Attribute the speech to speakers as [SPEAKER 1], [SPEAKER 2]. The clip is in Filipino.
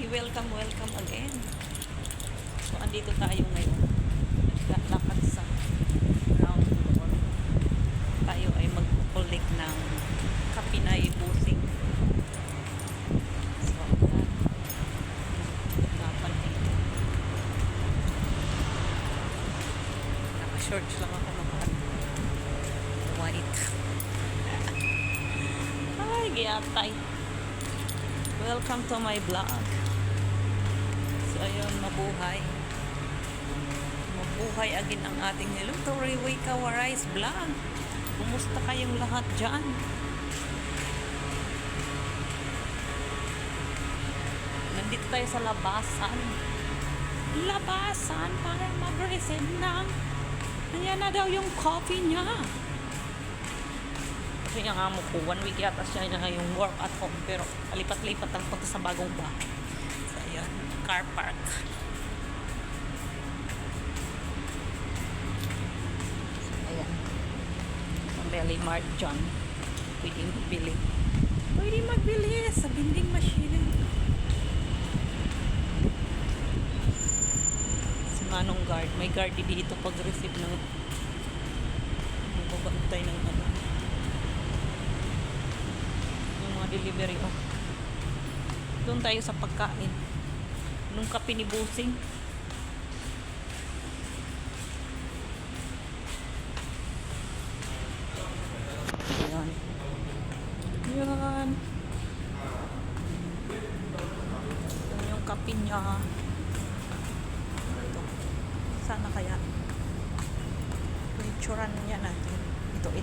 [SPEAKER 1] Welcome, welcome again. So, andito tayo ngayon. Naglalakad sa ground floor. Tayo ay mag-collect ng Kapinay Busing. So, dapat dito. Naka-shorts lang ako naman. White. Ay, giyatay. Welcome to my vlog. So, ayun, mabuhay. Mabuhay agin ang ating Hello to Riway Kawarais vlog. Kumusta kayong lahat dyan? Nandito tayo sa labasan. Labasan para mag-receive ng ayan na daw yung coffee niya. Kasi yung amo ko, 1 week yata siya na yung work at home. Pero alipat-lipat ang punta sa bagong bahay. So, ayan, car park. So, ayan. Ang Belly Mart dyan. Pwede magbili. Pwede magbili sa vending machine. Si Manong guard. May guard dito pag-receive ng magbabantay ng ano. Delivery doon tayo sa pagkain nung kape ni Busing. Ayan yan yung kape niya. Ito. Sana kaya picturean niya natin ito